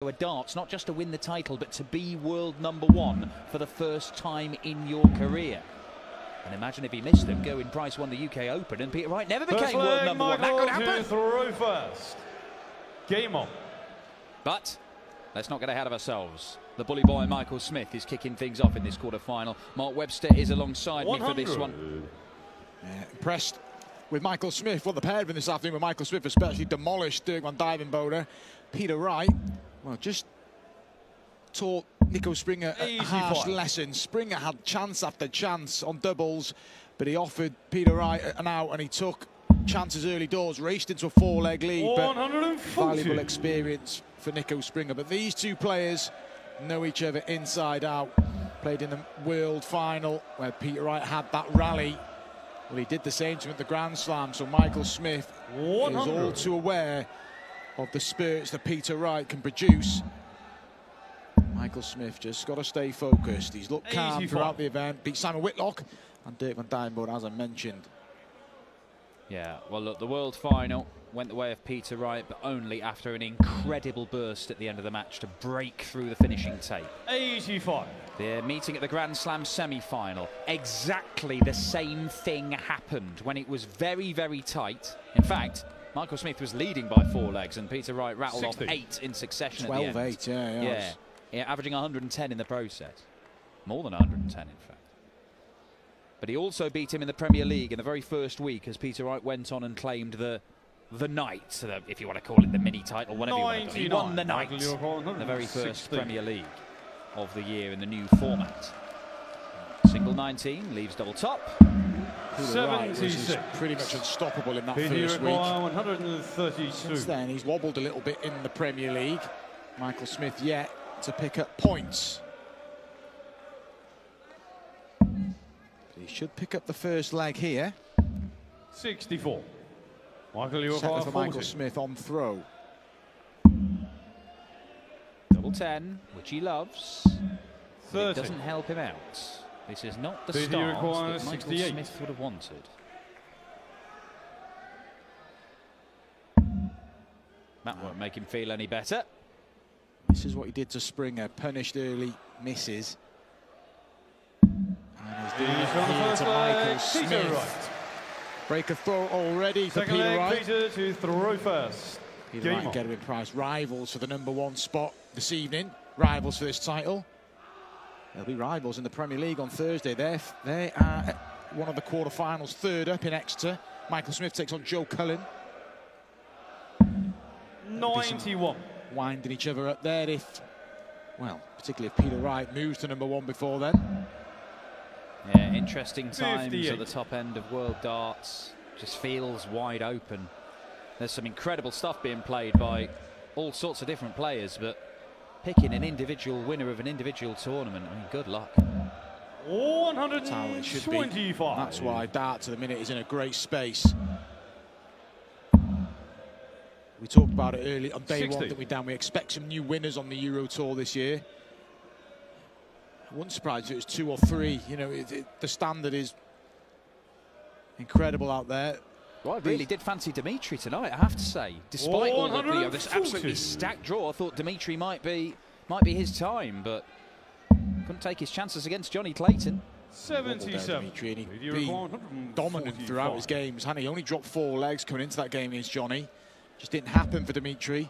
into a darts, not just to win the title, but to be world #1 for the first time in your career. And imagine if he missed them. Gerwyn Price won the UK Open, and Peter Wright never became world #1. That could happen. Throw first. Game on. But let's not get ahead of ourselves. The bully boy Michael Smith is kicking things off in this quarter-final. Mark Webster is alongside me for this one. Impressed with Michael Smith. What the pair of this afternoon with Michael Smith especially demolished Dirk van Dijvenbode. Peter Wright, well, just taught Nico Springer a harsh lesson. Springer had chance after chance on doubles, but he offered Peter Wright an out and he took chances early doors, raced into a 4-leg lead, but valuable experience for Nico Springer. But these two players know each other inside out. Played in the World Final where Peter Wright had that rally. Well, he did the same to him at the Grand Slam, so Michael Smith is all too aware of the spurts that Peter Wright can produce. Michael Smith just got to stay focused. He's looked calm throughout the event, beat Simon Whitlock and Dirk van Dijvenbode, as I mentioned. Yeah, well, look, the World Final went the way of Peter Wright, but only after an incredible burst at the end of the match to break through the finishing tape. 85. The meeting at the Grand Slam semi-final, exactly the same thing happened when it was very, very tight. In fact, Michael Smith was leading by 4 legs and Peter Wright rattled 60. off 8 in succession at the end. 12-8, yeah, averaging 110 in the process. More than 110, in fact. But he also beat him in the Premier League in the very first week as Peter Wright went on and claimed the night, if you want to call it the mini title, whatever you want to call it. He won the night, the very first Premier League of the year in the new format. Single 19 leaves double top. Peter Wright was pretty much unstoppable in that first week. 132. Since then, he's wobbled a little bit in the Premier League. Michael Smith yet to pick up points. He should pick up the first leg here. 64. Set for Michael Smith on throw. Double 10, which he loves. It doesn't help him out. This is not the start that Michael Smith would have wanted. That won't make him feel any better. This is what he did to Springer. Punished early, misses. And he's doing it here to Michael Smith. Break a throw already for Peter Wright. Peter to throw first. Peter Wright and Gerwyn Price, rivals for the #1 spot this evening. Rivals for this title. They'll be rivals in the Premier League on Thursday. They are one of the quarterfinals, third up in Exeter. Michael Smith takes on Joe Cullen. 91. Winding each other up there particularly if Peter Wright moves to #1 before then. Yeah, interesting times 58. at the top end of World Darts. Just feels wide open. There's some incredible stuff being played by all sorts of different players, but picking an individual winner of an individual tournament, I mean, good luck. 125. That's why darts at the minute is in a great space. We talked about it early on day 1 that we expect some new winners on the Euro Tour this year. I wouldn't surprise if it was 2 or 3. You know, the standard is incredible out there. Well, I really did fancy Dimitri tonight, I have to say. Despite all of this absolutely stacked draw, I thought Dimitri might be his time, but couldn't take his chances against Johnny Clayton. 77. Dimitri, and he'd been dominant throughout his games. He only dropped 4 legs coming into that game against Johnny. Just didn't happen for Dimitri.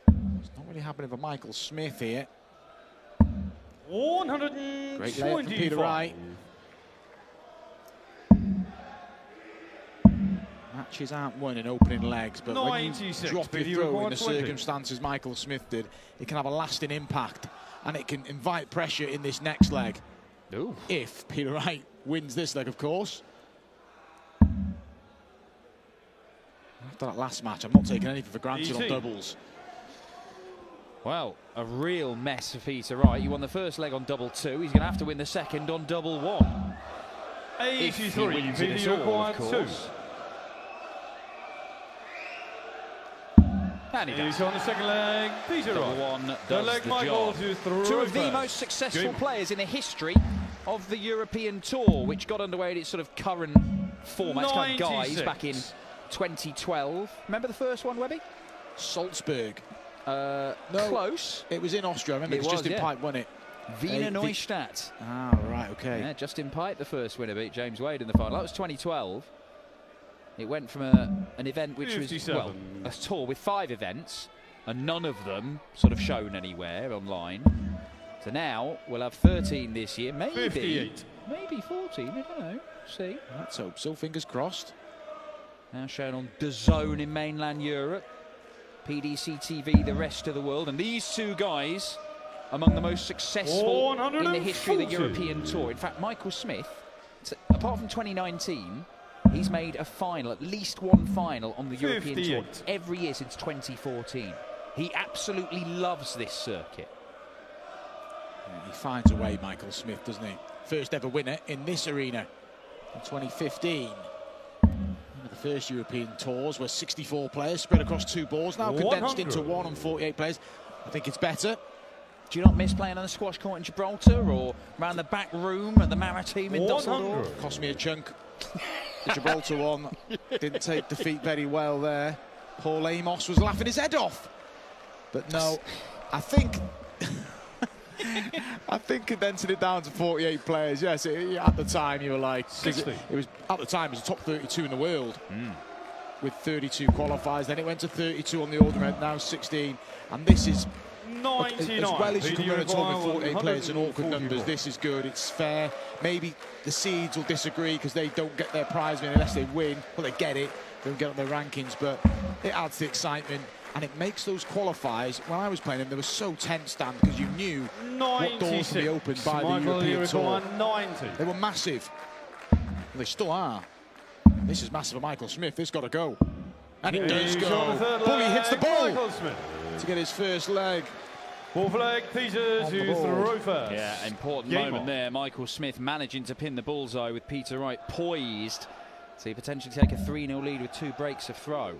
It's not really happening for Michael Smith here. 125. Great layup from Peter Wright. Matches aren't won in opening legs, but when you drop your throw in the circumstances Michael Smith did, it can have a lasting impact and it can invite pressure in this next leg. Ooh. If Peter Wright wins this leg, of course. After that last match, I'm not taking anything for granted on doubles. Well, a real mess for Peter Wright. He won the first leg on double 2. He's going to have to win the second on double 1. 83. Peter required 2. And he's on the second leg. Peter Wright. One does the job. Two of the most successful players in the history of the European Tour, which got underway in its sort of current format. It's kind of guys back in 2012. Remember the first one, Webby? Salzburg. No, close. It was in Austria. I remember it was Justin Pipe won it. Wiener Neustadt. Ah, right, okay. Yeah, Justin Pipe, the first winner, beat James Wade in the final. That was 2012. It went from an event which 57. was, well, a tour with 5 events, and none of them sort of shown anywhere online. So now we'll have 13 this year, maybe 58. maybe 14. I don't know. See. Let's hope so. Fingers crossed. Now shown on DAZN in mainland Europe, PDC TV, the rest of the world, and these two guys among the most successful in the history of the European Tour. In fact, Michael Smith, apart from 2019, he's made a final, at least one final on the European Tour every year since 2014. He absolutely loves this circuit. Yeah, he finds a way, Michael Smith, doesn't he? First ever winner in this arena in 2015. One of the first European tours where 64 players spread across 2 balls, now condensed into 1 and 48 players. I think it's better. Do you not miss playing on the squash court in Gibraltar or around the back room at the Maritime in Dusseldorf? Cost me a chunk. The Gibraltar one didn't take defeat very well there. Paul Amos was laughing his head off. But no, I think condensing it down to 48 players, yes, at the time you were like, 60. It was at the time it was the top 32 in the world with 32 qualifiers. Then it went to 32 on the order event, now 16, and this is 99. As well as you can run a tour with 48 players and awkward numbers, this is good, it's fair. Maybe the seeds will disagree because they don't get their prize money unless they win. Well, they get it, they don't get on their rankings, but it adds to the excitement. And it makes those qualifiers, when I was playing them, they were so tense, Dan, because you knew what doors would be opened by the European Tour. 90. They were massive. They still are. This is massive for Michael Smith. This got to go. And it does go. Bully hits the ball to get his first leg. Ball flag, Peter to throw first. Yeah, important moment there. Michael Smith managing to pin the bullseye with Peter Wright poised. So he potentially take a 3-0 lead with 2 breaks of throw.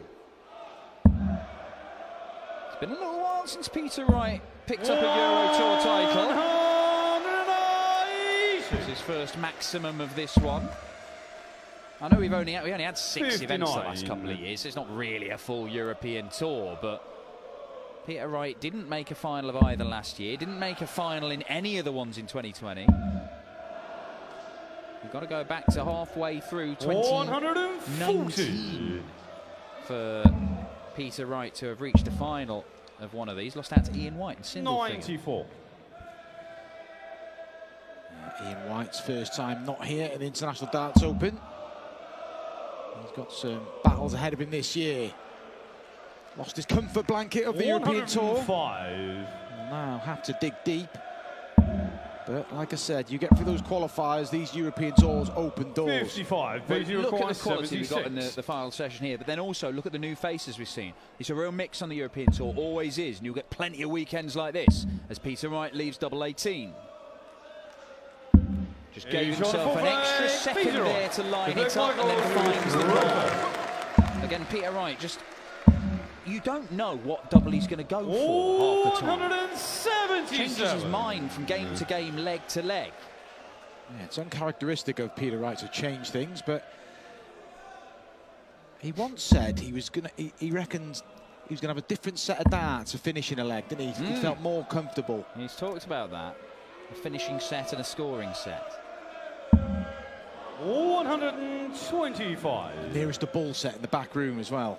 It's been a little while since Peter Wright picked up a Euro Tour title. It's his first maximum of this one. I know we only had 6 events the last couple of years, so it's not really a full European Tour, but Peter Wright didn't make a final of either last year, didn't make a final in any of the ones in 2020. You've got to go back to halfway through 2019 for Peter Wright to have reached a final of one of these. Lost out to Ian White in single 94. Ian White's first time not here at the International Darts Open. He's got some battles ahead of him this year. Lost his comfort blanket of the European Tour. Now have to dig deep. But like I said, you get through those qualifiers, these European Tours open doors. 55. Well, look at the quality we got in the final session here, but then also look at the new faces we've seen. It's a real mix on the European Tour, always is, and you'll get plenty of weekends like this as Peter Wright leaves double 18. Just gave himself an extra second there to line it up and then finds the ball. Again, Peter Wright just... You don't know what double he's going to go for half the time. 177. Changes his mind from game to game, leg to leg. Yeah, it's uncharacteristic of Peter Wright to change things, but he once said he was going to. He reckons he was going to have a different set of darts for finishing a leg, didn't he? He felt more comfortable. He's talked about that. A finishing set and a scoring set. 125. Nearest the ball set in the back room as well.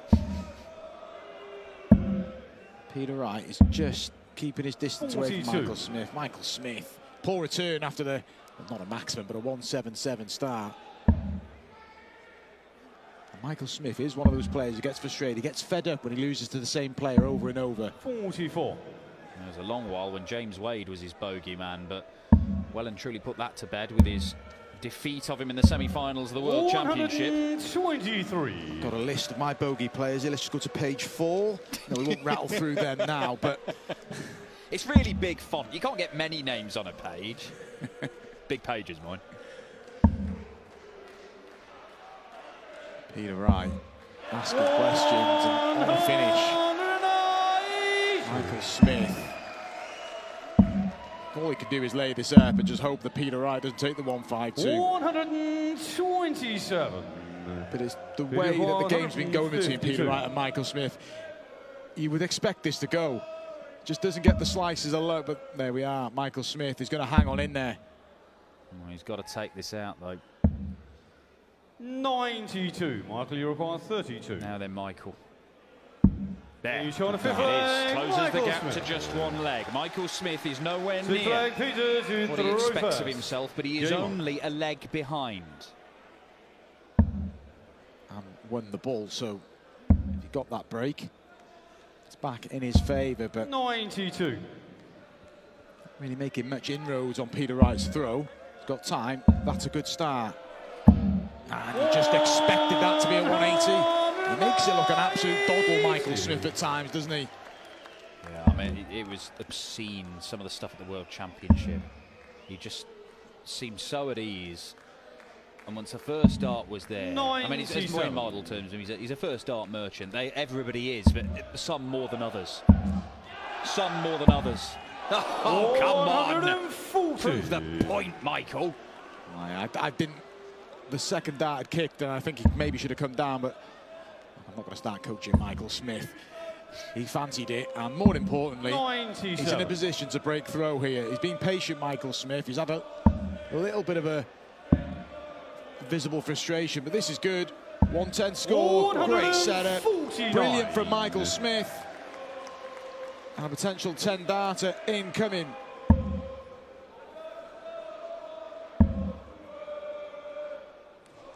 Peter Wright is just keeping his distance away from Michael Smith. Michael Smith, poor return after the, well, not a maximum, but a 177 start. And Michael Smith is one of those players who gets frustrated. He gets fed up when he loses to the same player over and over. 44. It was a long while when James Wade was his bogey man, but well and truly put that to bed with his defeat of him in the semi-finals of the World Championship. 23. Got a list of my bogey players here. Let's just go to page 4. No, we won't rattle through them now, but it's really big font. You can't get many names on a page. Big pages, mine. Peter Wright asking questions and on the finish. Michael Smith. All he can do is lay this up and just hope that Peter Wright doesn't take the 152. 127. But it's the way that the game's been going between Peter Wright and Michael Smith. You would expect this to go. Just doesn't get the slices of luck, but there we are. Michael Smith is going to hang on in there. Well, he's got to take this out, though. 92. Michael, you require 32. Now then, Michael. There. He's on a fifth It leg. is. Closes Michael the gap Smith. to just one leg. Michael Smith is nowhere Sixth near leg, Peters, who what he through expects first. of himself, but he is Game on. only a leg behind. And won the ball, so if he got that break, it's back in his favour, but 92. really making much inroads on Peter Wright's throw. He's got time. That's a good start. And he just expected that to be a 180. He makes it look an absolute doddle, Michael Smith, at times, doesn't he? Yeah, I mean, it was obscene, some of the stuff at the World Championship. He just seemed so at ease. And once the first dart was there, I mean, it's more in model terms. He's a first dart merchant. Everybody is, but some more than others. Some more than others. Oh, come on! 140. Prove the point, Michael. I didn't. The second dart had kicked, and I think he maybe should have come down, but I'm not going to start coaching Michael Smith. He fancied it, and more importantly, 97. he's in a position to break throw here. He's been patient, Michael Smith. He's had a little bit of a visible frustration, but this is good. 110 score, great setup, 149. brilliant from Michael Smith. And a potential 10-darter incoming.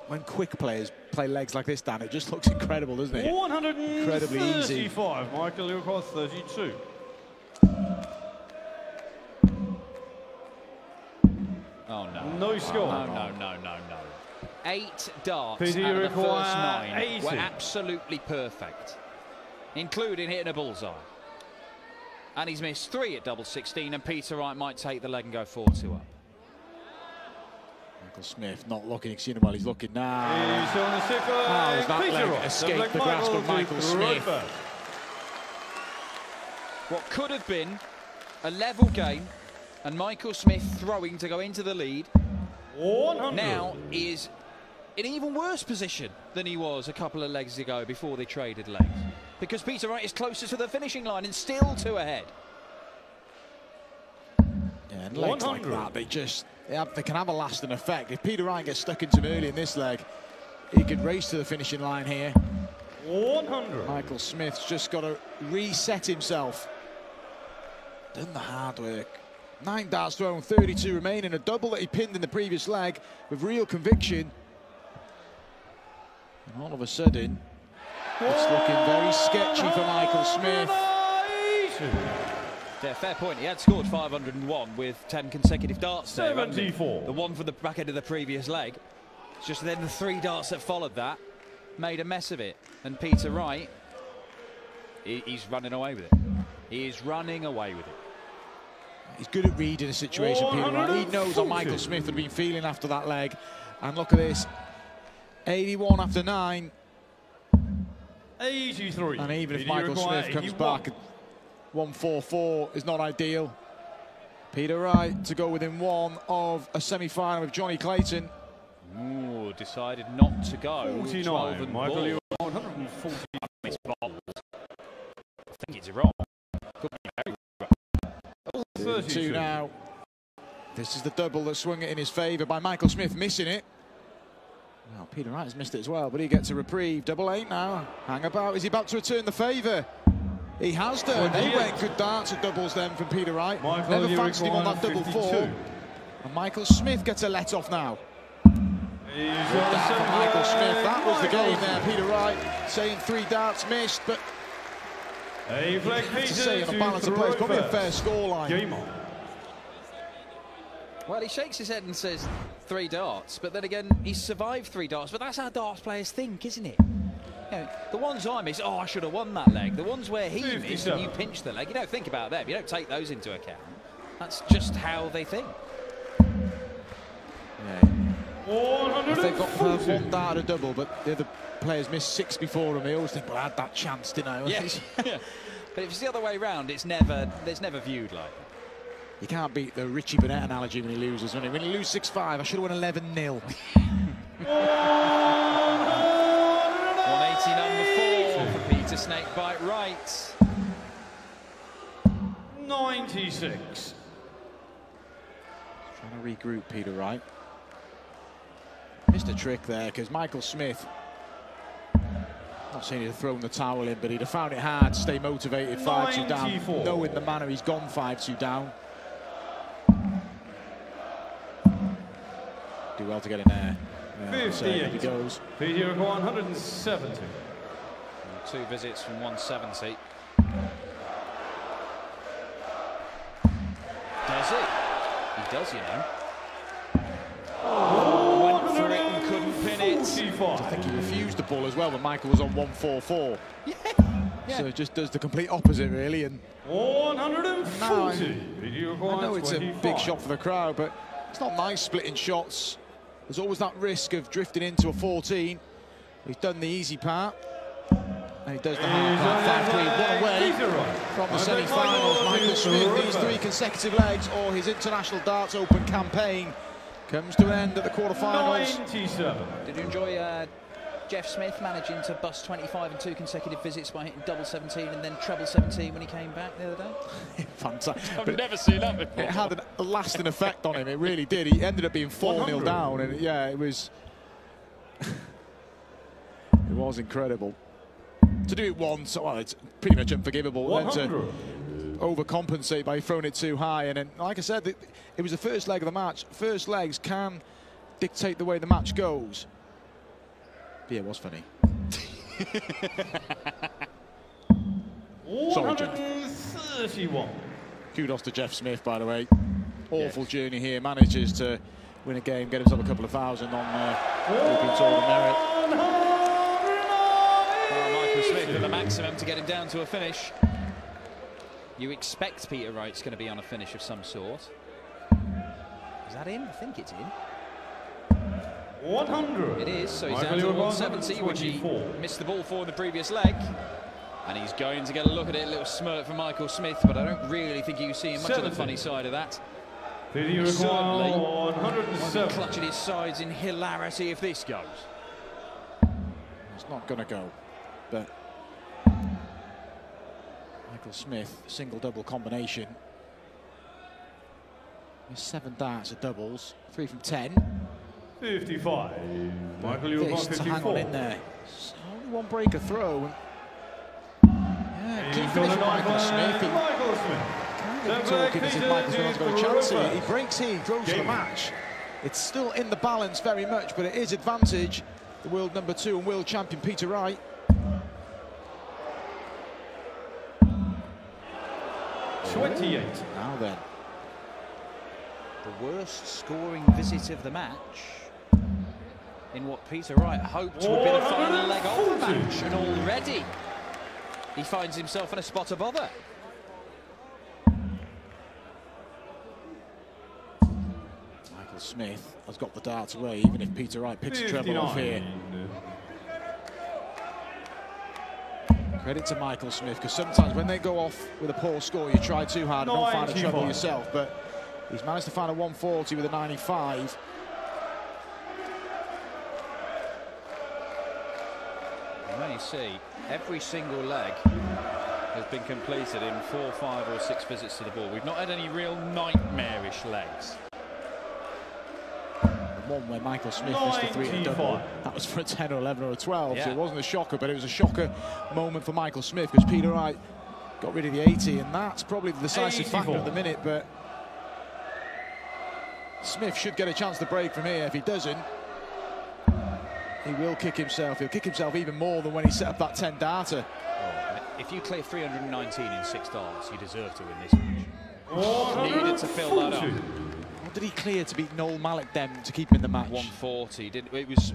When quick players play legs like this, Dan, it just looks incredible, doesn't it? 135. easy. Michael, you require 32. Oh, no. No score. No. 8 darts Peter, out you of the first require 9 80. were absolutely perfect, including hitting a bullseye. And he's missed 3 at double 16, and Peter Wright might take the leg and go 4-2 up. Michael Smith not looking exceedingly well. He's looking now. He's on the sixth leg. How has that Peter leg Wright. escaped the grasp of Michael Smith? What could have been a level game, and Michael Smith throwing to go into the lead, 100. now is in an even worse position than he was a couple of legs ago before they traded legs. Because Peter Wright is closer to the finishing line and still 2 ahead. Yeah, and legs like 100. that, they can have a lasting effect. If Peter Wright gets stuck into him early in this leg, he could race to the finishing line here. 100. Michael Smith's just got to reset himself. Done the hard work. 9 darts thrown, 32 remaining. A double that he pinned in the previous leg with real conviction. And all of a sudden, it's looking very sketchy for Michael Smith. Yeah, fair point. He had scored 501 with 10 consecutive darts there. 74. The one from the back end of the previous leg. It's just then the 3 darts that followed that made a mess of it. And Peter Wright, he's running away with it. He is running away with it. He's good at reading the situation, Peter Wright. He knows how Michael Smith would have been feeling after that leg. And look at this. 81 after 9. 83. And even if Peter, you Michael require Smith comes 81. back, 144 is not ideal. Peter Wright to go within 1 of a semi-final with Johnny Clayton. Ooh, decided not to go. 49. 12 and Michael, ball. you 140. It's bold. I think it's wrong. Could be very wrong. 32 now. This is the double that swung it in his favour by Michael Smith, missing it. Well, Peter Wright has missed it as well, but he gets a reprieve. Double 8 now. Hang about. Is he about to return the favour? He has done. They went good darts at doubles then from Peter Wright. Michael, Never you fancied him on require that double 52. 4. And Michael Smith gets a let off now. He's Good on dart the from Michael Smith. That was the Michael game there. Peter Wright saying 3 darts missed, but A flag to Peter say on a balance of play, it's probably a fair scoreline. Game on. Well, he shakes his head and says 3 darts, but then again, he's survived 3 darts. But that's how darts players think, isn't it? You know, the ones I miss, I should have won that leg. The ones where he missed and you pinch the leg, you don't think about them. You don't take those into account. That's just how they think. Yeah. If they've got 140. 1 dart at a double, but the other players missed 6 before them, they always think, well, I had that chance, didn't I? Yeah. But if it's the other way around, it's never viewed like that. You can't beat the Richie Burnett analogy when he loses. When you lose 6-5, I should have won 11-0. 180 number 4 for Peter Snakebite Wright. 96. Trying to regroup Peter Wright. Missed a trick there because Michael Smith, not saying he'd have thrown the towel in, but he'd have found it hard to stay motivated 5-2 down, 94. knowing the manner he's gone 5-2 down. Do well to get in there. Yeah, so here he 58. goes. Peter 170. 2 visits from 170. Does it? He does, you know. Went for it and couldn't pin it. 45. I think he refused the ball as well when Michael was on 144. Yeah. So it just does the complete opposite, really. And 140. Peter I know it's a 25. big shot for the crowd, but it's not nice splitting shots. There's always that risk of drifting into a 14. He's done the easy part. And he does the hard part. 5-3, one away from the semi-finals. Michael Smith, these 3 consecutive legs, or his International Darts Open campaign comes to an end at the quarterfinals. 97. Did you enjoy Jeff Smith managing to bust 25 in 2 consecutive visits by hitting double 17 and then treble 17 when he came back the other day? Fantastic. I've never seen that before. It had a lasting effect on him, it really did. He ended up being 4-0 down, and yeah, it was it was incredible. To do it once, well, it's pretty much unforgivable. Then to overcompensate by throwing it too high, and then, like I said, it was the first leg of the match. First legs can dictate the way the match goes. But yeah, it was funny. Sorry, Jeff. 131. Kudos to Jeff Smith, by the way. Awful journey here. Manages to win a game, get himself a couple of thousand on European Tour of Merit. Michael Smith with the maximum to get him down to a finish. You expect Peter Wright's going to be on a finish of some sort. Is that in? I think it's in. 100. It is, so he's down Michael to 170, which he 124. missed the ball for in the previous leg. And he's going to get a look at it, a little smirk from Michael Smith, but I don't really think you see much of the funny side of that. Peter Certainly Require won't be 107. clutching his sides in hilarity if this goes. It's not going to go, but Michael Smith, single-double combination. There's 7 darts at doubles, 3 from 10. 55. Michael Require This to hang on 54. in there. It's only 1 breaker throw. Yeah, key He's finish got for a Michael nine Smith. He Michael Smith. kind of talking as if Michael Smith's got a chance here. He breaks here, he throws for the match. It's still in the balance very much, but it is advantage the world number 2 and world champion Peter Wright. Now then, The worst scoring visit of the match in what Peter Wright hoped would be the final leg of the match, and already he finds himself in a spot of bother. Michael Smith has got the darts away, even if Peter Wright picks a treble off here. Credit to Michael Smith, because sometimes when they go off with a poor score, you try too hard and don't find a treble yourself, but he's managed to find a 140 with a 95. And then you see every single leg has been completed in 4, 5 or 6 visits to the ball. We've not had any real nightmarish legs. The one where Michael Smith missed a 3 at double, that was for a 10 or 11 or a 12, so it wasn't a shocker, but it was a shocker moment for Michael Smith, because Peter Wright got rid of the 80, and that's probably the decisive factor at the minute. But Smith should get a chance to break from here. If he doesn't, he will kick himself. He'll kick himself even more than when he set up that 10 darter. If you clear 319 in 6 darts, you deserve to win this match. Needed to fill that up. What did he clear to beat Noel Malik then to keep him in the match? 140. Didn't it? Was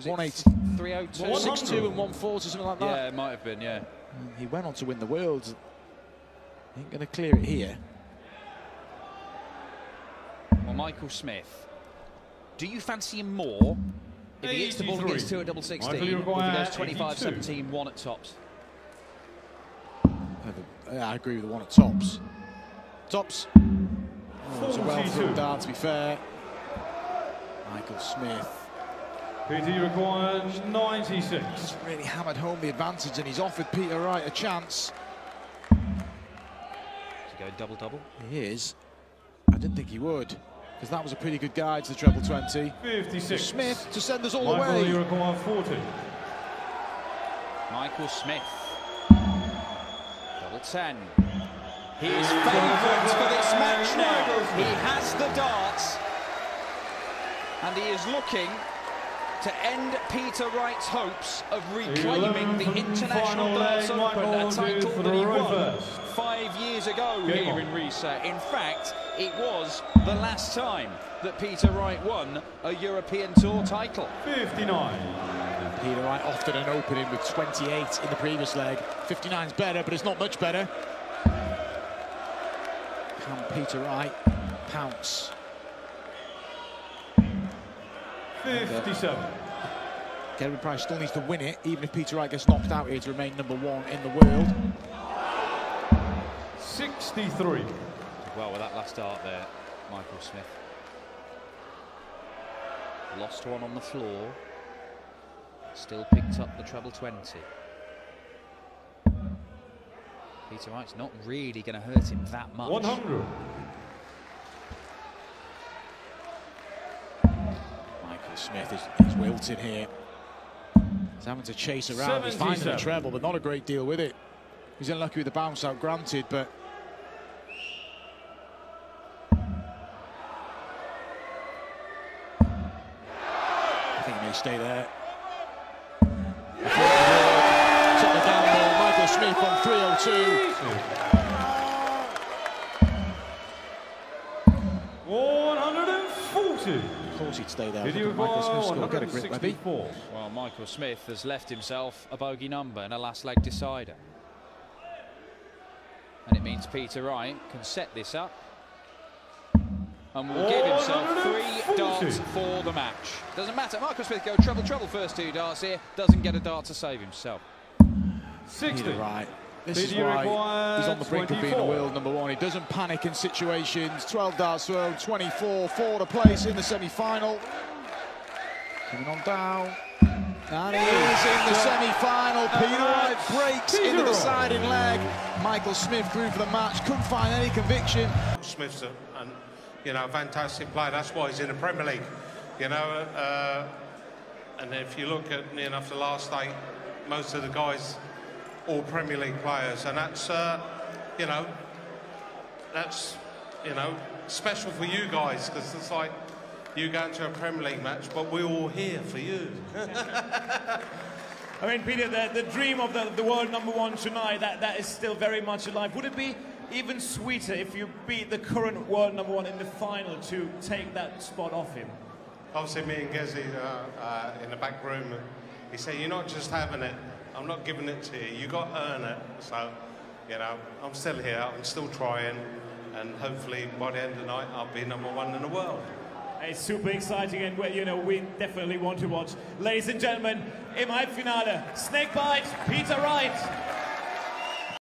180, 302, 162 and 140, something like that. Yeah, it might have been. Yeah. He went on to win the Worlds. Ain't going to clear it here. Well, Michael Smith, do you fancy him more if he hits the ball and gets 2 at double 16, or if he goes 25, 17, 1 at tops? I agree with the 1 at tops. Tops. Oh, it's a well-thrown dart, to be fair. Michael Smith. Peter requires 96. He's really hammered home the advantage, and he's offered Peter Wright a chance. to go double-double? He is. I didn't think he would, because that was a pretty good guide to the treble 20. 56. Smith to send us all Michael, away. you require 40. Michael Smith. Double 10. He is favourite for this match now. He has the darts. And he is looking to end Peter Wright's hopes of reclaiming the International Darts Open, a title that he won 5 years ago here in Riesa. In fact, it was the last time that Peter Wright won a European Tour title. 59. Peter Wright often an opening with 28 in the previous leg. 59's better, but it's not much better. Can Peter Wright pounce? 57. Gerwyn Price still needs to win it, even if Peter Wright gets knocked out here to remain #1 in the world. 63. Well, with that last dart there, Michael Smith. Lost one on the floor. Still picked up the treble 20. Peter Wright's not really going to hurt him that much. 100. Michael Smith is wilting here. He's having to chase around. He's finding a treble, but not a great deal with it. He's unlucky with the bounce out, granted, but I think he may stay there. Took the gamble. Michael Smith on 302. 140. Of course he'd stay there. Did you Michael Smith's got to get a grip, Webby. 164. Well, Michael Smith has left himself a bogey number in a last leg decider. And it means Peter Wright can set this up and will give himself 3 darts for the match. Doesn't matter. Michael Smith goes treble first 2 darts here. Doesn't get a dart to save himself. 60. Peter Wright. This is Peter why requires he's on the brink of being the 24. world #1. He doesn't panic in situations. 12 darts thrown, 24 for the place in the semi-final. Coming on down. And he is in the semi-final. Peter Wright breaks into the deciding leg. Michael Smith through for the match. Couldn't find any conviction. Smith's a fantastic player. That's why he's in the Premier League. And if you look at near enough the last 8, most of the guys all Premier League players, and that's special for you guys, because it's like you go into a Premier League match, but we're all here for you. I mean, Peter, the dream of the world #1 tonight, that is still very much alive. Would it be even sweeter if you beat the current world #1 in the final to take that spot off him? Obviously, me and Gezi in the back room, he said, "You're not just having it. I'm not giving it to you. You got to earn it." So, I'm still here. I'm still trying, and hopefully by the end of the night, I'll be #1 in the world. It's super exciting, and we definitely want to watch. Ladies and gentlemen, im Halbfinale, Snakebite, Peter Wright.